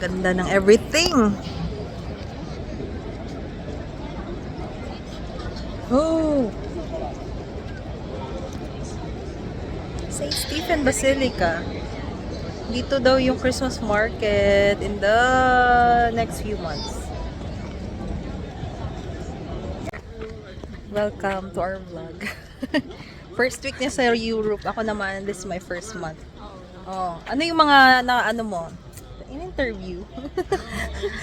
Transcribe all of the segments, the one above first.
Ganda ng everything. Oh! St. Stephen Basilica. Dito daw yung Christmas market in the next few months. Welcome to our vlog. First week niya sa Europe. Ako naman, this is my first month. Oh, ano yung mga ano mo? In-interview.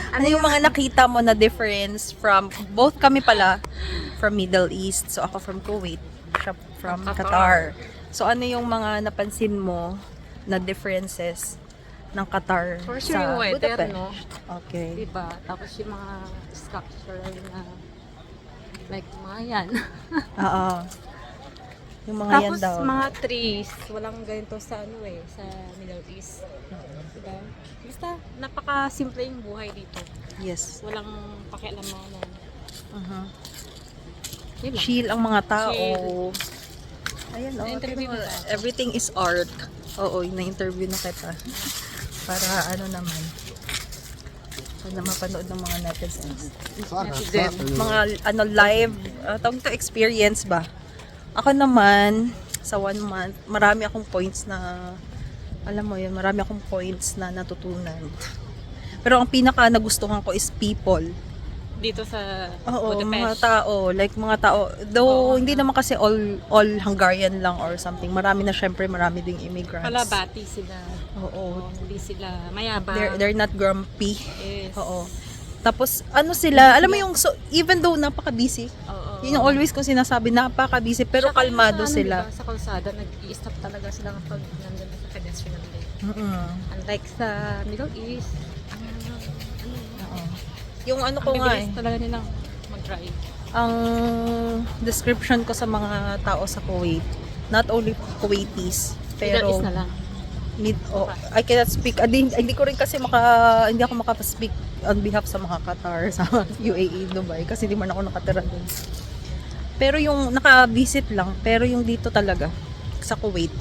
Ano yung mga nakita mo na difference from both kami pala from Middle East. So ako from Kuwait, siya from Qatar. So ano yung mga napansin mo na differences ng Qatar For sure sa yung weather, Budapest? no? Okay. Diba? Tapos yung mga structural na like mga yan. Oo. Yung mga yan Tapos daw. mga trees, walang ganito sa ano sa Middle East. Diba? Basta napaka-simple yung buhay dito. Yes. Walang pakialamanan. Uh-huh. Yun lang. Chill ang mga tao. Chill. Ayan, oh, Na-interview mo ba? everything is art. Oo, na-interview na kita. Para ano naman. Para mapanood ng mga netizens. Mga ano live, tawag to experience ba? Ako naman, sa 1 month, marami akong points na, alam mo yun, marami akong points na natutunan. Pero ang pinaka nagustuhan ko is people. Dito sa Oo, Budapest. mga tao, like mga tao, though hindi naman kasi all Hungarian lang or something. Marami na syempre, marami ding immigrants. Palabati sila. Oo. Hindi sila mayabang. They're not grumpy. Yes. Oo. Tapos ano sila, alam mo yung so, even though napaka-busy, Oo. yun yung always ko sinasabi, napaka-busy pero Tsaka kalmado yung sa, sila. Diba, sa kalsada, nag-i-stop talaga sila kapag nandun sa pedestrian lane. Mm-mm. Unlike sa Middle East, Oo. Yung ano ko ang nga bibilis talaga nilang mag-drive. ang description ko sa mga tao sa Kuwait, not only Kuwaitis, Middle pero East na lang. I cannot speak. Hindi ko rin kasi hindi ako makapa-speak on behalf sa mga Qatar, sa UAE, Dubai, kasi hindi man ako nakatira doon. Pero yung naka-visit lang, pero yung dito talaga, sa Kuwait,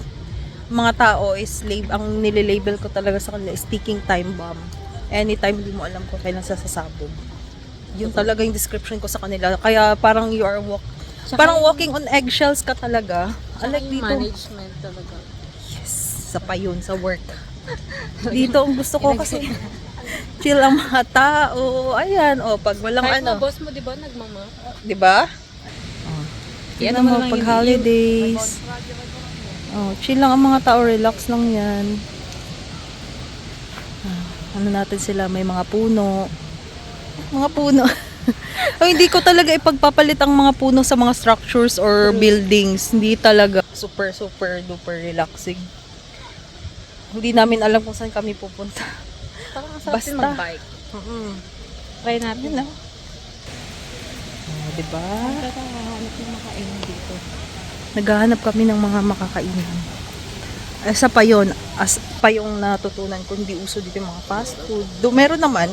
mga tao is ang nililabel ko talaga sa kanila is ticking time bomb. Anytime hindi mo alam kung kailan sasabog. Yun talaga yung description ko sa kanila. Kaya parang parang walking on eggshells ka talaga. Unlike Yung dito. management talaga. Yes, sa pa yun, sa work. Dito ang gusto ko kasi chill ang mga tao. Ayan, pag walang Kahit ano, mga boss mo, di ba, nagmama? 'di ba? Yan Ano mo naman lang pag yun, holidays. Chill lang ang mga tao, relax lang 'yan. Ano natin sila, may mga puno. Mga puno. Hindi ko talaga ipagpapalit ang mga puno sa mga structures or buildings. Hindi talaga super duper relaxing. Hindi namin alam kung saan kami pupunta. Parang ang sarap din Basta. mag-bike. Try natin. Yun lang. Diba? Naghahanap ng makainan dito. Naghahanap kami ng mga makakainan. Isa pa yun, as pa yung natutunan ko, hindi uso dito yung mga fast food. Meron naman,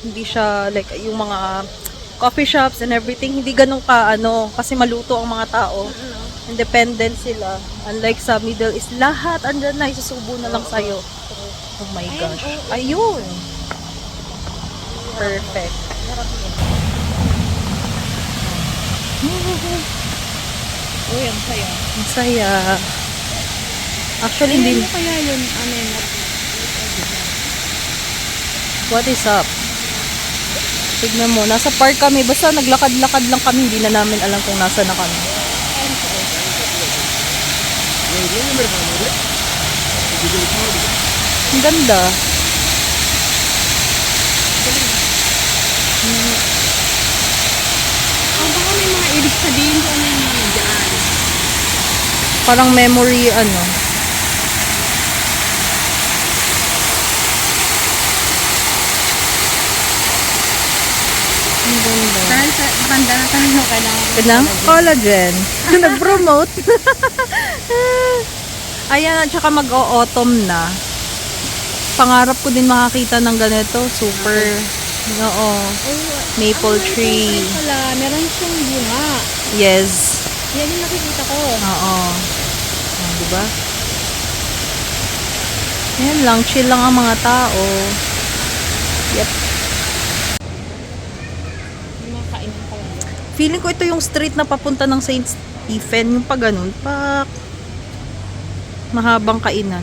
hindi siya like yung mga coffee shops and everything, hindi ganun kasi maluto ang mga tao. Independent sila. Unlike sa Middle East, lahat andyan na, isusubo na lang sa'yo. Oh my gosh. Ayun. Perfect. Uy, ang saya. Ang saya. Actually, hindi. Ano kaya yun? Ano yun? What is up? Tignan mo, nasa park kami. Basta naglakad-lakad lang kami. Hindi na namin alam kung nasa na kami. Ang ganda. Baka may mga ibig sabihin kung ano yung mga dyan. Parang memory, ano. Ang ganda. Dahil sa banda na tayo, kailangan Ganang collagen. Nag-promote. Ayan, at saka mag-o-autumn na. Pangarap ko din makakita ng ganito. Super, oo. Maple tree. Meron siyang bunga. Yes. Yan yung nakikita ko. Oo. Diba? Yan lang, chill lang ang mga tao. Yep. Yung mga kainan pa lang. Feeling ko ito yung street na papunta ng St. Stephen, yung pa ganun, pa mahabang kainan.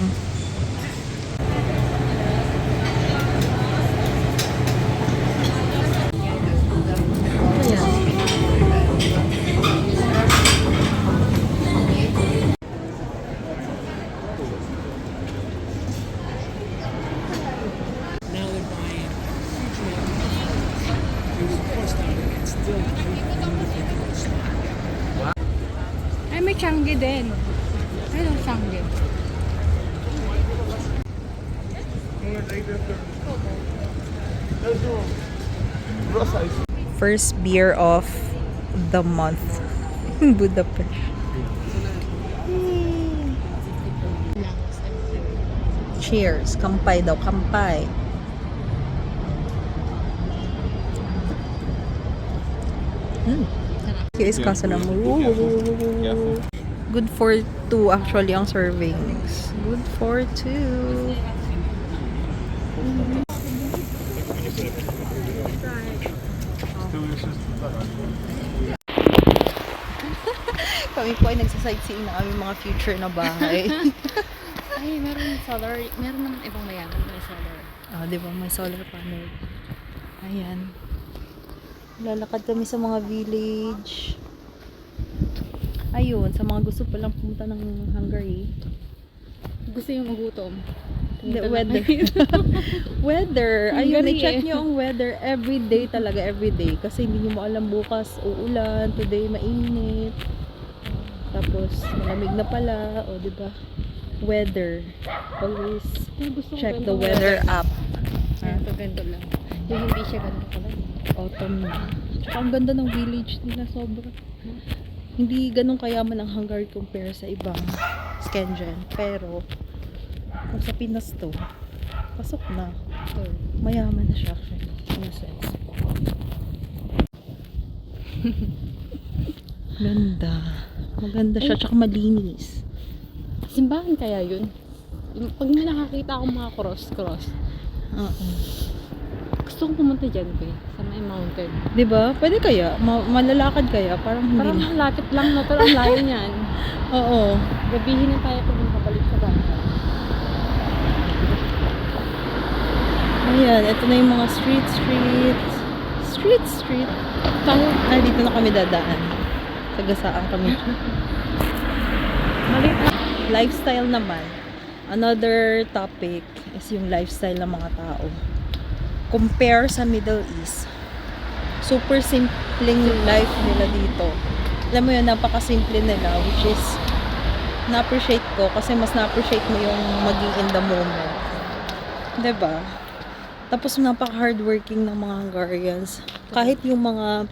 Now they're buying huge amounts. It was forced out and it's still ridiculous. Ay, may Changi din. Ay, ang Changi. First beer of the month in Budapest. Cheers. Kampay daw. Kampay. Is kaso na mo. Good for 2 actually ang servings. Good for 2. Kami po ay nagsasightseeing na aming mga future na bahay. Ay, meron solar. Meron naman ibang mayaman may solar. Di ba? May solar panel. Ayan. Lalakad kami sa mga village. Ayun, sa mga gusto palang pumunta ng Hungary. Gusto yung magutom. Hindi, Pumunta na weather. kayo. Weather. Ayun, Hungary i-check eh. nyo ang weather everyday talaga, everyday. Kasi hindi nyo mo alam bukas uulan, today mainit. Tapos, malamig na pala. O, di ba? Weather. Always Ay, gusto ko check ganito the weather app. Ay, ito ganito lang. Yung hindi siya ganito pala. Autumn na. Tsaka ang ganda ng village nila, sobra. Hindi ganun kayaman ang Hungary compare sa ibang Schengen. Pero, kung sa Pinas to, pasok na. So, Mayaman na siya actually. In a sense. Ganda. Maganda siya, tsaka malinis. simbahan kaya yun? Pag may nakakita akong mga cross-cross, Oo. gusto kong pumunta dyan, be, sa may mountain. Diba? Pwede kaya? Malalakad kaya? Parang hindi Parang na. malapit lang na, pero ang layo niyan. Oo. Gabihin na tayo kung makabalik sa bata. Ayan, ito na yung mga street. Ay, dito na kami dadaan. Sagasaan kami. Maliit na. Lifestyle naman. Another topic is yung lifestyle ng mga tao. Compare sa Middle East. Super simpleng life nila dito. Alam mo yun, napaka-simple nila, which is na-appreciate ko kasi mas na-appreciate mo yung maging in the moment. 'Di ba? Tapos napaka-hardworking ng mga Hungarians. Kahit yung mga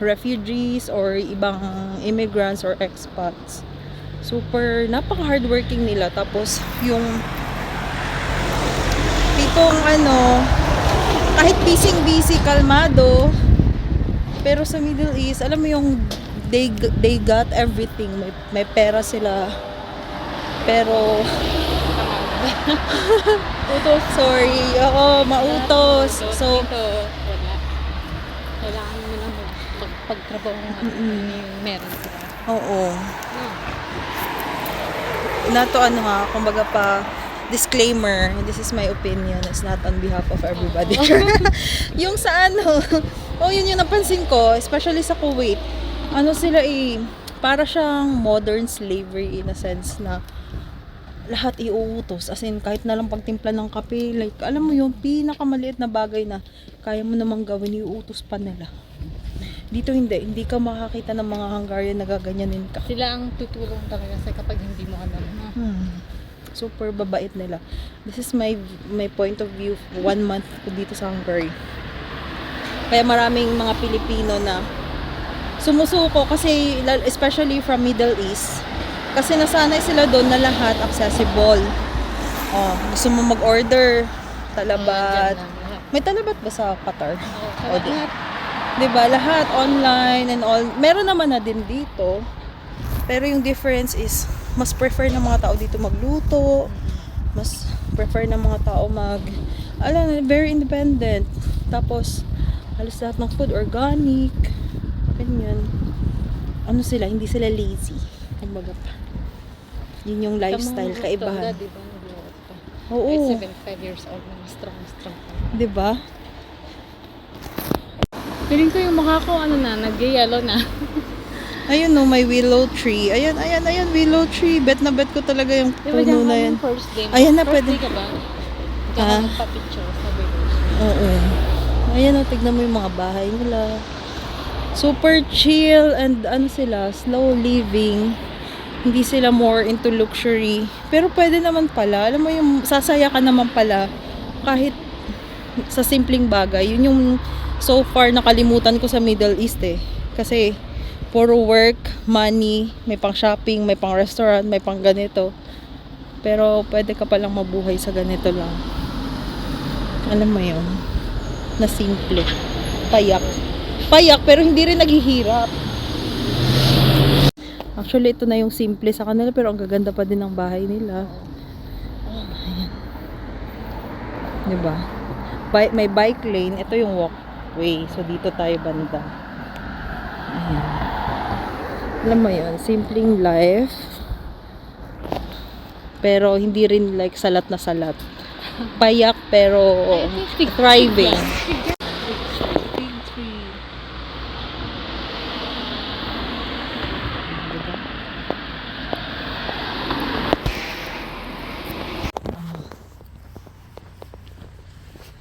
refugees or ibang immigrants or expats, super napaka-hardworking nila. Tapos yung pitong kahit busy, kalmado. Pero sa Middle East, alam mo yung they got everything. May pera sila. Pero utos. Sorry. Oo, mautos. So, Dito, wala. Kailangan mo lang magpagtrabaho ng yung meron sila. oo. No. Nato kumbaga pa, disclaimer, this is my opinion, it's not on behalf of everybody. Yung sa yun yung napansin ko, especially sa Kuwait, sila para siyang modern slavery in a sense na lahat iuutos. As in, kahit na lang pagtimpla ng kape, like, alam mo yung pinakamaliit na bagay na kaya mo namang gawin, iuutos pa nila. Dito hindi ka makakita ng mga Hungarian na gaganyanin ka. Sila ang tutulong talaga sa kapag hindi mo alam. No? Super babait nila. This is my point of view 1 month ko dito sa Hungary. Kaya maraming mga Pilipino na sumusuko kasi especially from Middle East. Kasi nasanay sila doon na lahat accessible. Gusto mo mag-order talabat. Dyan lang, lahat. May talabat ba sa Qatar? Oo, di- lahat. 'Di ba? Lahat online and all. Meron naman na din dito. Pero yung difference is mas prefer ng mga tao dito magluto, Mas prefer ng mga tao very independent. Tapos, halos lahat ng food, organic. Ganyan. Ano sila, hindi sila lazy. Kumbaga pa. Yun yung lifestyle, kaibahan. Di ba? Nag-work pa. Oo. Kahit 75 years old na strong pa. Diba? Feeling ko yung mukha ko, nag-yellow na. Ayun no, may willow tree. Ayan, willow tree. Bet na bet ko talaga yung puno na yan. First day. Ayan na, first pwede. day ka ba? Ikaw Ah. magpa-picture sa video. Oo. Ayan o, tignan mo yung mga bahay nila. Super chill and sila, slow living. Hindi sila more into luxury. Pero pwede naman pala. Alam mo yung sasaya ka naman pala kahit sa simpleng bagay. Yun yung so far nakalimutan ko sa Middle East eh. Kasi puro work, money, may pang shopping, may pang restaurant, may pang ganito. Pero pwede ka palang mabuhay sa ganito lang. Alam mo yun? Na simple. Payak. Payak pero hindi rin naghihirap. Actually, ito na yung simple sa kanila pero ang gaganda pa din ng bahay nila. Ayan. Diba? May bike lane. Ito yung walkway. So, dito tayo banda. Ayan. Alam mo yun, simpleng life. Pero hindi rin like salat na salat. Payak pero thriving.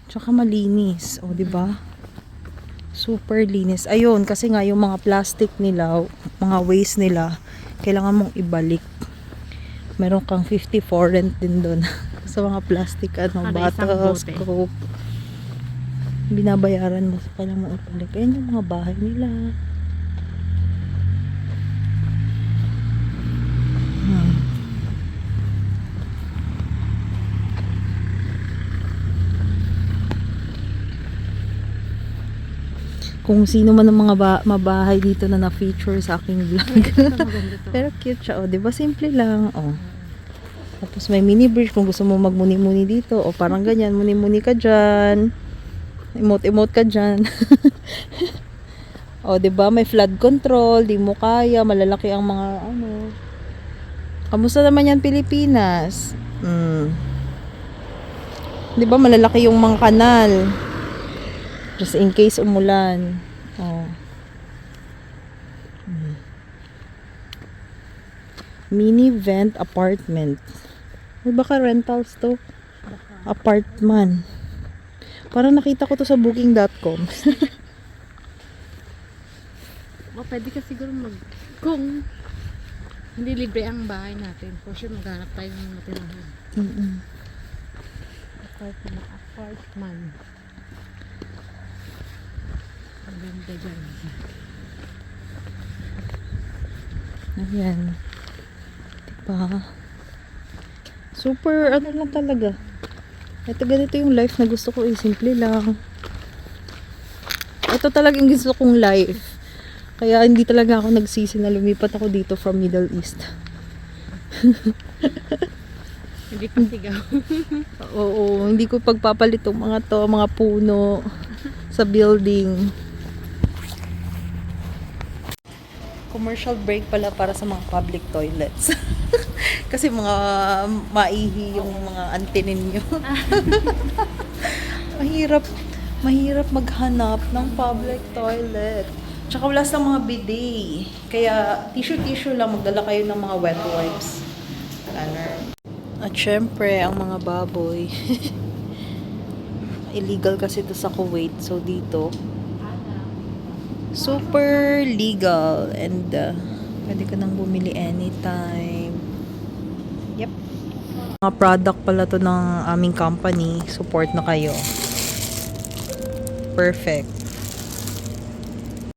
Tsaka malinis, o di ba? Super linis. Ayun, kasi nga yung mga plastic nila, mga waste nila, kailangan mong ibalik. Meron kang 54 rent din doon sa mga plastic bottles, scope. Binabayaran mo, so kailangan mong ibalik. Ayun yung mga bahay nila. Kung sino man ang mga mabahay dito na na-feature sa aking vlog. Pero cute siya, oh. Diba? Simple lang, oh. Tapos may mini bridge kung gusto mo magmuni-muni dito. O parang ganyan, muni-muni ka dyan. Emote-emote ka dyan. O, diba? May flood control. Di mo kaya. Malalaki ang mga, Kamusta naman yan, Pilipinas? Diba? Malalaki yung mga kanal. Just in case umulan. Oh. Mini vent apartment. May baka rentals to? Apartment. Parang nakita ko to sa booking.com. Pwede ka siguro kung hindi libre ang bahay natin, for sure maghanap tayo ng matirahan. Apartment. Ang ganda dyan. Ayan. Diba? Super, lang talaga. Ito, ganito yung life na gusto ko. Simple lang. Ito talagang gusto kong life. Kaya hindi talaga ako nagsisi na lumipat ako dito from Middle East. Hindi pa sigaw. Oo, hindi ko pagpapalit tong mga puno sa building. Commercial break pala para sa mga public toilets. Kasi mga maihi yung mga antinin nyo. mahirap maghanap ng public toilet. Tsaka wala sa mga bidet. Kaya tissue lang, magdala kayo ng mga wet wipes. At syempre, ang mga baboy. Illegal kasi ito sa Kuwait. So dito, super legal and pwede ka nang bumili anytime. Yep. Mga product pala to ng aming company. Support na kayo. Perfect.